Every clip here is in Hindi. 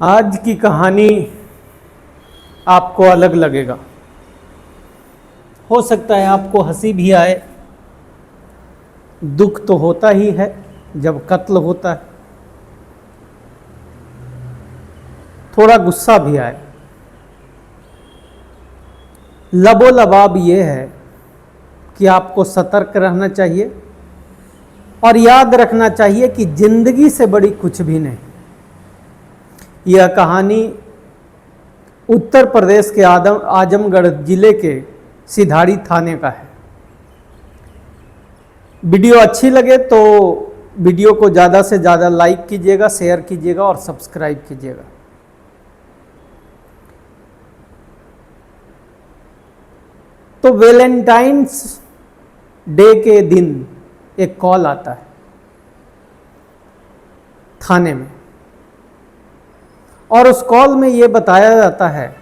आज की कहानी आपको अलग लगेगा। हो सकता है आपको हंसी भी आए, दुख तो होता ही है जब कत्ल होता है, थोड़ा गुस्सा भी आए। लबोलबाब ये है कि आपको सतर्क रहना चाहिए और याद रखना चाहिए कि जिंदगी से बड़ी कुछ भी नहीं। यह कहानी उत्तर प्रदेश के आजमगढ़ जिले के सिधाड़ी थाने का है। वीडियो अच्छी लगे तो वीडियो को ज़्यादा से ज़्यादा लाइक कीजिएगा, शेयर कीजिएगा और सब्सक्राइब कीजिएगा। तो वैलेंटाइंस डे के दिन एक कॉल आता है थाने में और उस कॉल में ये बताया जाता है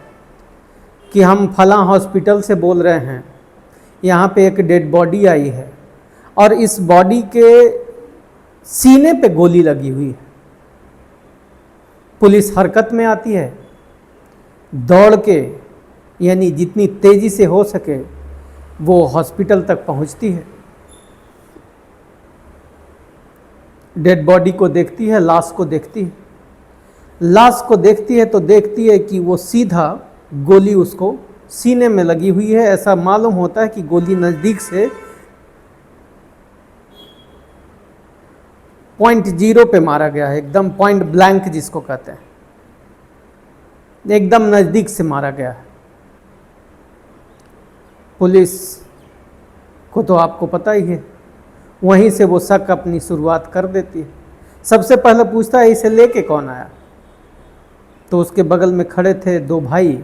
कि हम फलां हॉस्पिटल से बोल रहे हैं, यहाँ पे एक डेड बॉडी आई है और इस बॉडी के सीने पे गोली लगी हुई है। पुलिस हरकत में आती है, दौड़ के यानी जितनी तेजी से हो सके वो हॉस्पिटल तक पहुंचती है, डेड बॉडी को देखती है, लाश को देखती है। लाश को देखती है तो देखती है कि वो सीधा गोली उसको सीने में लगी हुई है। ऐसा मालूम होता है कि गोली नज़दीक से .0 पे मारा गया है, एकदम पॉइंट ब्लैंक जिसको कहते हैं, एकदम नज़दीक से मारा गया है। पुलिस को तो आपको पता ही है, वहीं से वो शक अपनी शुरुआत कर देती है। सबसे पहले पूछता है इसे लेके कौन आया, तो उसके बगल में खड़े थे दो भाई।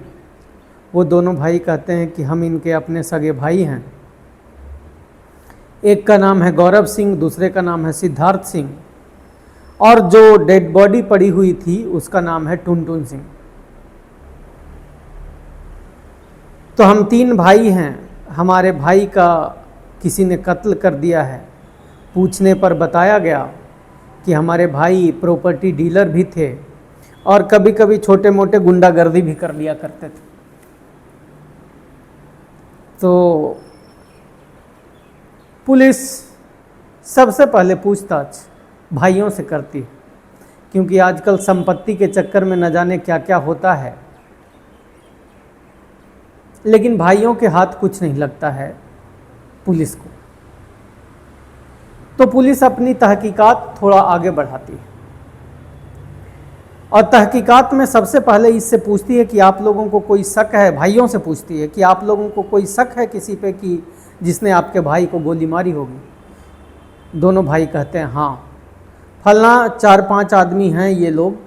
वो दोनों भाई कहते हैं कि हम इनके अपने सगे भाई हैं। एक का नाम है गौरव सिंह, दूसरे का नाम है सिद्धार्थ सिंह और जो डेड बॉडी पड़ी हुई थी उसका नाम है टुनटुन सिंह। तो हम 3 भाई हैं, हमारे भाई का किसी ने कत्ल कर दिया है। पूछने पर बताया गया कि हमारे भाई प्रॉपर्टी डीलर भी थे और कभी कभी छोटे मोटे गुंडागर्दी भी कर लिया करते थे। तो पुलिस सबसे पहले पूछताछ भाइयों से करती है, क्योंकि आजकल संपत्ति के चक्कर में न जाने क्या क्या होता है। लेकिन भाइयों के हाथ कुछ नहीं लगता है पुलिस को। तो पुलिस अपनी तहकीकात थोड़ा आगे बढ़ाती है और तहकीकात में सबसे पहले इससे पूछती है कि आप लोगों को कोई शक है। भाइयों से पूछती है कि आप लोगों को कोई शक है किसी पे कि जिसने आपके भाई को गोली मारी होगी। दोनों भाई कहते हैं हाँ, फलना 4-5 आदमी हैं ये लोग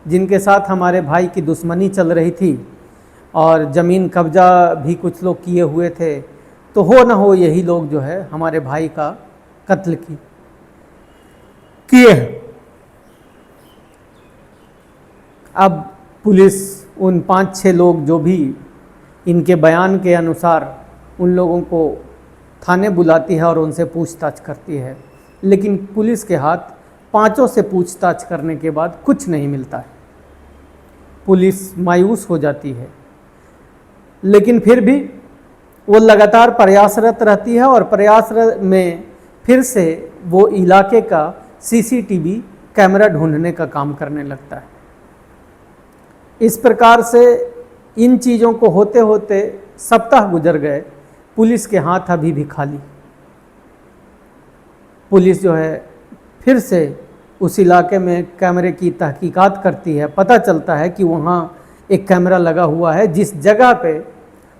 जिनके साथ हमारे भाई की दुश्मनी चल रही थी और ज़मीन कब्जा भी कुछ लोग किए हुए थे। तो हो ना हो यही लोग जो है हमारे भाई का कत्ल किए हैं। अब पुलिस उन 5-6 लोग जो भी इनके बयान के अनुसार उन लोगों को थाने बुलाती है और उनसे पूछताछ करती है। लेकिन पुलिस के हाथ 5 से पूछताछ करने के बाद कुछ नहीं मिलता है। पुलिस मायूस हो जाती है, लेकिन फिर भी वो लगातार प्रयासरत रहती है और प्रयास में फिर से वो इलाके का CCTV कैमरा ढूंढने का काम करने लगता है। इस प्रकार से इन चीज़ों को होते होते सप्ताह गुजर गए। पुलिस के हाथ अभी भी खाली। पुलिस जो है फिर से उस इलाके में कैमरे की तहकीकात करती है। पता चलता है कि वहाँ एक कैमरा लगा हुआ है जिस जगह पे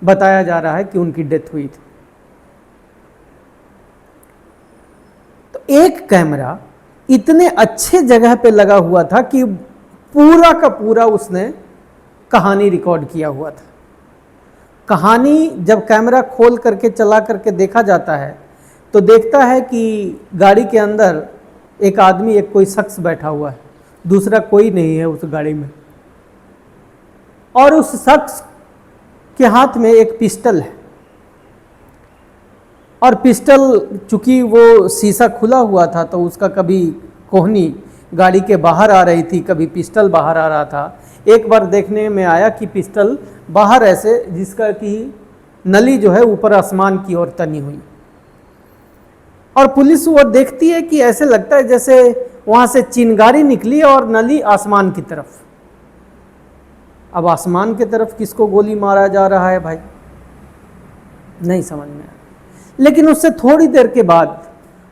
बताया जा रहा है कि उनकी डेथ हुई थी। तो एक कैमरा इतने अच्छे जगह पे लगा हुआ था कि पूरा का पूरा उसने कहानी रिकॉर्ड किया हुआ था। कहानी जब कैमरा खोल करके चला करके देखा जाता है तो देखता है कि गाड़ी के अंदर एक आदमी, एक कोई शख्स बैठा हुआ है, दूसरा कोई नहीं है उस गाड़ी में। और उस शख्स के हाथ में एक पिस्टल है और पिस्टल चूंकि वो शीशा खुला हुआ था तो उसका कभी कोहनी गाड़ी के बाहर आ रही थी, कभी पिस्टल बाहर आ रहा था। एक बार देखने में आया कि पिस्टल बाहर ऐसे, जिसका कि नली जो है ऊपर आसमान की ओर तनी हुई, और पुलिस वो देखती है कि ऐसे लगता है जैसे वहां से चिंगारी निकली और नली आसमान की तरफ। अब आसमान की तरफ किसको गोली मारा जा रहा है भाई, नहीं समझ में आया। लेकिन उससे थोड़ी देर के बाद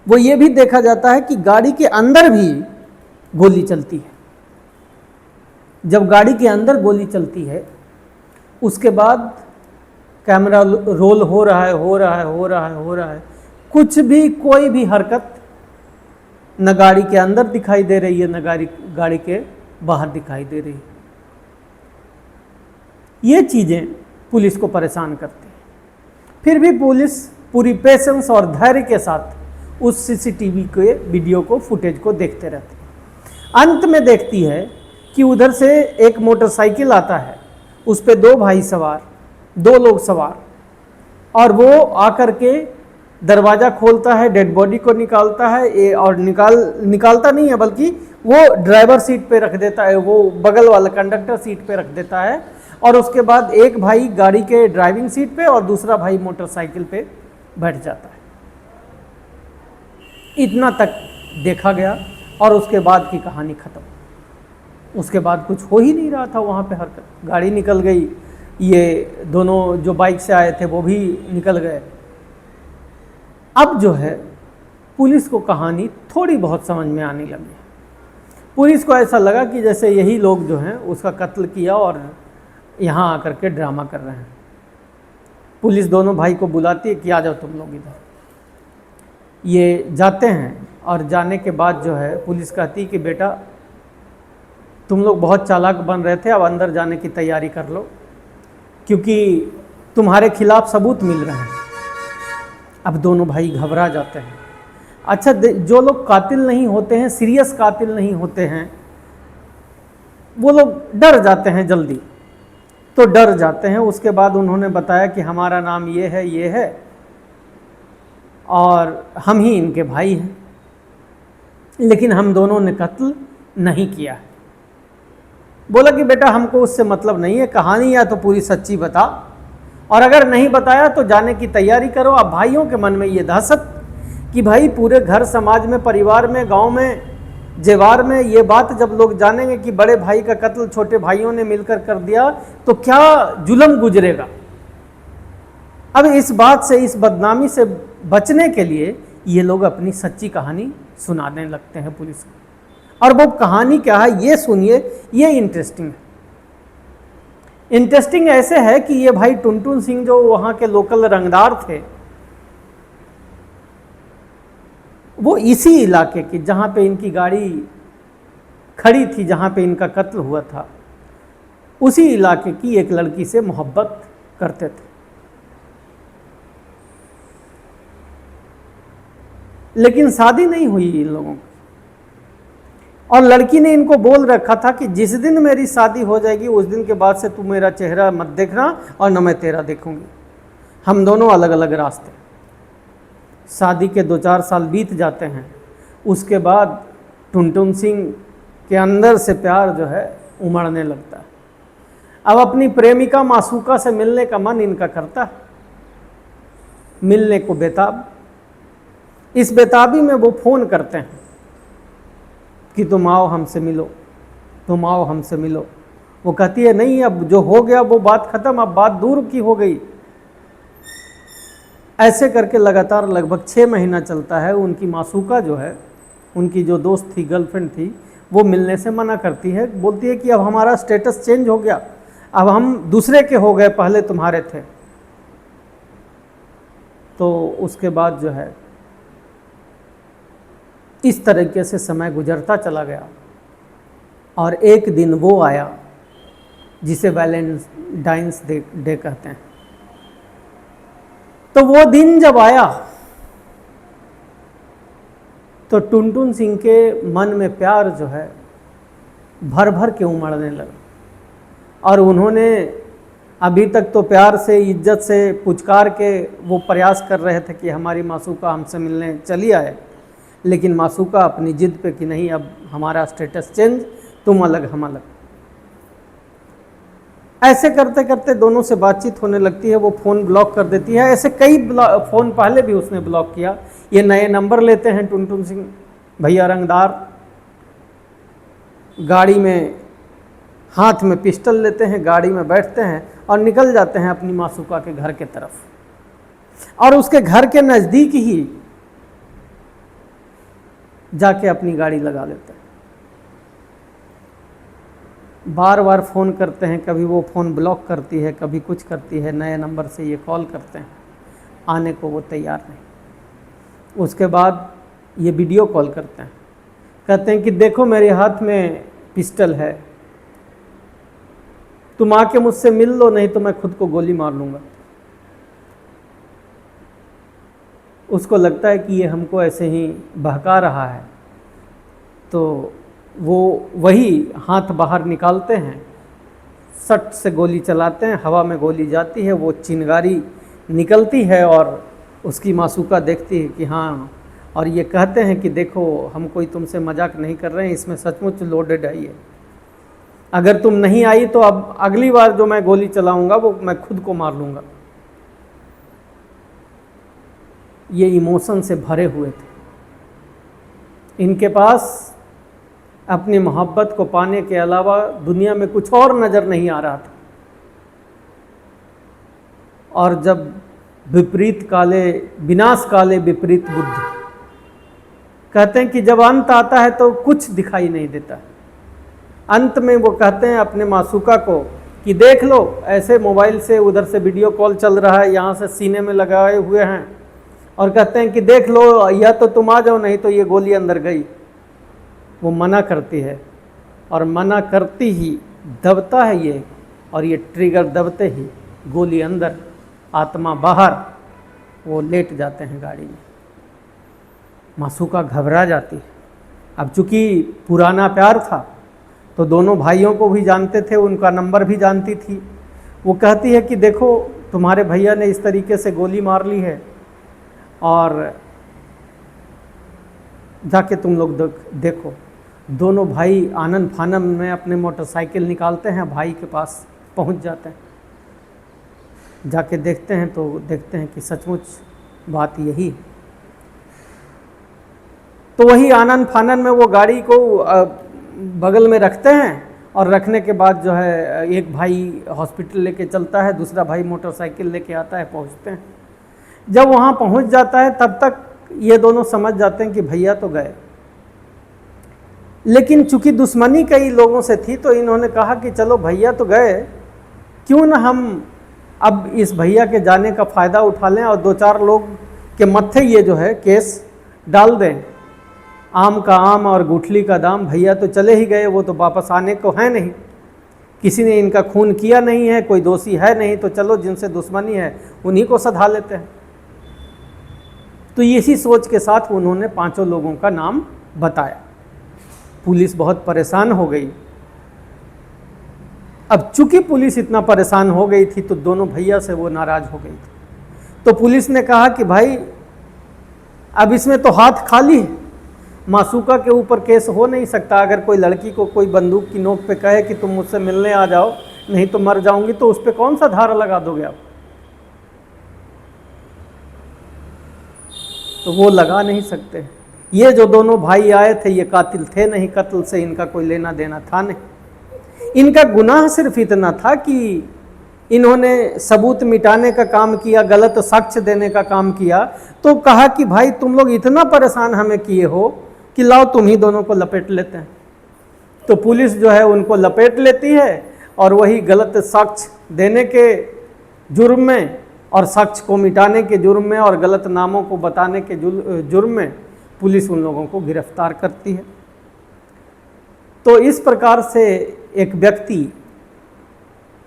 वो ये भी देखा जाता है कि गाड़ी के अंदर भी गोली चलती है। जब गाड़ी के अंदर गोली चलती है, उसके बाद कैमरा रोल हो रहा है, कुछ भी कोई भी हरकत न गाड़ी के अंदर दिखाई दे रही है, न गाड़ी के बाहर दिखाई दे रही है। ये चीज़ें पुलिस को परेशान करती हैं। फिर भी पुलिस पूरी पेशेंस और धैर्य के साथ उस सीसीटीवी के वीडियो को, फुटेज को देखते रहते हैं। अंत में देखती है कि उधर से एक मोटरसाइकिल आता है, उस पे दो लोग सवार, और वो आकर के दरवाज़ा खोलता है, डेड बॉडी को निकालता है, और निकालता नहीं है बल्कि वो ड्राइवर सीट पे रख देता है, वो बगल वाला कंडक्टर सीट पे रख देता है, और उसके बाद एक भाई गाड़ी के ड्राइविंग सीट पे और दूसरा भाई मोटरसाइकिल पे बैठ जाता है। इतना तक देखा गया और उसके बाद की कहानी खत्म। उसके बाद कुछ हो ही नहीं रहा था वहाँ पे हरकत। गाड़ी निकल गई, ये दोनों जो बाइक से आए थे वो भी निकल गए। अब जो है पुलिस को कहानी थोड़ी बहुत समझ में आने लगी। पुलिस को ऐसा लगा कि जैसे यही लोग जो हैं उसका कत्ल किया और यहाँ आकर के ड्रामा कर रहे हैं। पुलिस दोनों भाई को बुलाती है कि आ जाओ तुम लोग इधर। ये जाते हैं और जाने के बाद जो है पुलिस कहती है कि बेटा तुम लोग बहुत चालाक बन रहे थे, अब अंदर जाने की तैयारी कर लो क्योंकि तुम्हारे खिलाफ सबूत मिल रहे हैं। अब दोनों भाई घबरा जाते हैं। अच्छा, जो लोग कातिल नहीं होते हैं, सीरियस कातिल नहीं होते हैं, वो लोग डर जाते हैं जल्दी, तो डर जाते हैं। उसके बाद उन्होंने बताया कि हमारा नाम ये है और हम ही इनके भाई हैं, लेकिन हम दोनों ने कत्ल नहीं किया है। बोला कि बेटा हमको उससे मतलब नहीं है, कहानी या तो पूरी सच्ची बता, और अगर नहीं बताया तो जाने की तैयारी करो। अब भाइयों के मन में ये दहशत कि भाई पूरे घर समाज में, परिवार में, गांव में, जेवार में ये बात जब लोग जानेंगे कि बड़े भाई का कत्ल छोटे भाइयों ने मिलकर कर दिया तो क्या जुल्म गुजरेगा। अब इस बात से, इस बदनामी से बचने के लिए ये लोग अपनी सच्ची कहानी सुनाने लगते हैं पुलिस को। और वो कहानी क्या है ये सुनिए, ये इंटरेस्टिंग है। इंटरेस्टिंग ऐसे है कि ये भाई टुनटुन सिंह जो वहाँ के लोकल रंगदार थे, वो इसी इलाके की, जहाँ पे इनकी गाड़ी खड़ी थी, जहाँ पे इनका कत्ल हुआ था, उसी इलाके की एक लड़की से मोहब्बत करते थे। लेकिन शादी नहीं हुई इन लोगों की, और लड़की ने इनको बोल रखा था कि जिस दिन मेरी शादी हो जाएगी उस दिन के बाद से तू मेरा चेहरा मत देखना और न मैं तेरा देखूंगी, हम दोनों अलग अलग रास्ते। शादी के 2-4 साल बीत जाते हैं। उसके बाद टुनटुन सिंह के अंदर से प्यार जो है उमड़ने लगता है। अब अपनी प्रेमिका मासूका से मिलने का मन इनका करता है, मिलने को बेताब। इस बेताबी में वो फ़ोन करते हैं कि तुम आओ हमसे मिलो, तुम आओ हमसे मिलो। वो कहती है नहीं, अब जो हो गया वो बात ख़त्म, अब बात दूर की हो गई। ऐसे करके लगातार लगभग 6 महीना चलता है। उनकी मासूका जो है, उनकी जो दोस्त थी, गर्लफ्रेंड थी, वो मिलने से मना करती है। बोलती है कि अब हमारा स्टेटस चेंज हो गया, अब हम दूसरे के हो गए, पहले तुम्हारे थे। तो उसके बाद जो है इस तरीके से समय गुजरता चला गया और एक दिन वो आया जिसे वैलेंटाइंस डे कहते हैं। तो वो दिन जब आया तो टुनटुन सिंह के मन में प्यार जो है भर भर के उमड़ने लगा। और उन्होंने अभी तक तो प्यार से, इज्जत से पुचकार के वो प्रयास कर रहे थे कि हमारी मासूका हमसे मिलने चली आए, लेकिन मासूका अपनी जिद पे कि नहीं, अब हमारा स्टेटस चेंज, तुम अलग हम अलग। ऐसे करते करते दोनों से बातचीत होने लगती है, वो फ़ोन ब्लॉक कर देती है। ऐसे कई फ़ोन पहले भी उसने ब्लॉक किया। ये नए नंबर लेते हैं टुनटुन सिंह भैया रंगदार, गाड़ी में हाथ में पिस्टल लेते हैं, गाड़ी में बैठते हैं और निकल जाते हैं अपनी मासूका के घर के तरफ। और उसके घर के नज़दीक ही जाके अपनी गाड़ी लगा लेते हैं। बार बार फ़ोन करते हैं, कभी वो फ़ोन ब्लॉक करती है, कभी कुछ करती है, नए नंबर से ये कॉल करते हैं, आने को वो तैयार नहीं। उसके बाद ये वीडियो कॉल करते हैं, कहते हैं कि देखो मेरे हाथ में पिस्टल है, तुम आके मुझसे मिल लो, नहीं तो मैं खुद को गोली मार लूँगा। उसको लगता है कि ये हमको ऐसे ही बहका रहा है, तो वो वही हाथ बाहर निकालते हैं, सट से गोली चलाते हैं, हवा में गोली जाती है, वो चिंगारी निकलती है और उसकी मासूका देखती है कि हाँ, और ये कहते हैं कि देखो हम कोई तुमसे मजाक नहीं कर रहे हैं, इसमें सचमुच लोडेड है ये, अगर तुम नहीं आई तो अब अगली बार जो मैं गोली चलाऊंगा वो मैं खुद को मार लूँगा। ये इमोशन से भरे हुए थे। इनके पास अपनी मोहब्बत को पाने के अलावा दुनिया में कुछ और नज़र नहीं आ रहा था। और जब विपरीत काले विनाश काले विपरीत बुद्धि, कहते हैं कि जब अंत आता है तो कुछ दिखाई नहीं देता। अंत में वो कहते हैं अपने मासूका को कि देख लो, ऐसे मोबाइल से उधर से वीडियो कॉल चल रहा है, यहाँ से सीने में लगाए हुए हैं, और कहते हैं कि देख लो, या तो तुम आ जाओ नहीं तो ये गोली अंदर गई। वो मना करती है और मना करती ही दबता है ये, और ये ट्रिगर दबते ही गोली अंदर, आत्मा बाहर, वो लेट जाते हैं गाड़ी में। मासूका घबरा जाती है। अब चूँकि पुराना प्यार था तो दोनों भाइयों को भी जानते थे, उनका नंबर भी जानती थी। वो कहती है कि देखो तुम्हारे भैया ने इस तरीके से गोली मार ली है, और जाके तुम लोग देखो। दोनों भाई आनंद फानन में अपने मोटरसाइकिल निकालते हैं, भाई के पास पहुंच जाते हैं। जाके देखते हैं तो देखते हैं कि सचमुच बात यही है। तो वही आनंद फानन में वो गाड़ी को बगल में रखते हैं, और रखने के बाद जो है एक भाई हॉस्पिटल लेके चलता है, दूसरा भाई मोटरसाइकिल लेके आता है, पहुंचते हैं। जब वहाँ पहुंच जाता है तब तक ये दोनों समझ जाते हैं कि भैया तो गए। लेकिन चूंकि दुश्मनी कई लोगों से थी तो इन्होंने कहा कि चलो भैया तो गए, क्यों ना हम अब इस भैया के जाने का फ़ायदा उठा लें और दो चार लोग के मत्थे ये जो है केस डाल दें। आम का आम और गुठली का दाम, भैया तो चले ही गए, वो तो वापस आने को है नहीं, किसी ने इनका खून किया नहीं है, कोई दोषी है नहीं, तो चलो जिनसे दुश्मनी है उन्हीं को सधा लेते हैं। तो इसी सोच के साथ उन्होंने पांचों लोगों का नाम बताया। पुलिस बहुत परेशान हो गई। अब चूंकि पुलिस इतना परेशान हो गई थी तो दोनों भैया से वो नाराज हो गई थी। तो पुलिस ने कहा कि भाई अब इसमें तो हाथ खाली है, मासूका के ऊपर केस हो नहीं सकता। अगर कोई लड़की को कोई बंदूक की नोक पे कहे कि तुम मुझसे मिलने आ जाओ नहीं तो मर जाऊंगी, तो उस पर कौन सा धारा लगा दोगे आप? तो वो लगा नहीं सकते। ये जो दोनों भाई आए थे ये कातिल थे नहीं, कत्ल से इनका कोई लेना देना था नहीं। इनका गुनाह सिर्फ इतना था कि इन्होंने सबूत मिटाने का काम किया, गलत साक्ष्य देने का काम किया। तो कहा कि भाई तुम लोग इतना परेशान हमें किए हो कि लाओ तुम ही दोनों को लपेट लेते हैं। तो पुलिस जो है उनको लपेट लेती है, और वही गलत साक्ष्य देने के जुर्म में और साक्ष्य को मिटाने के जुर्म में और गलत नामों को बताने के जुर्म में पुलिस उन लोगों को गिरफ्तार करती है। तो इस प्रकार से एक व्यक्ति,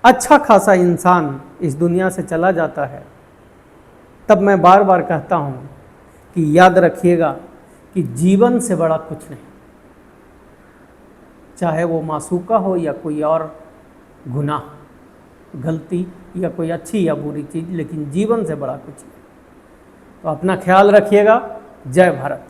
अच्छा खासा इंसान इस दुनिया से चला जाता है। तब मैं बार बार कहता हूँ कि याद रखिएगा कि जीवन से बड़ा कुछ नहीं, चाहे वो मासूका हो या कोई और गुनाह, गलती या कोई अच्छी या बुरी चीज़, लेकिन जीवन से बड़ा कुछ नहीं। तो अपना ख्याल रखिएगा। जय भारत।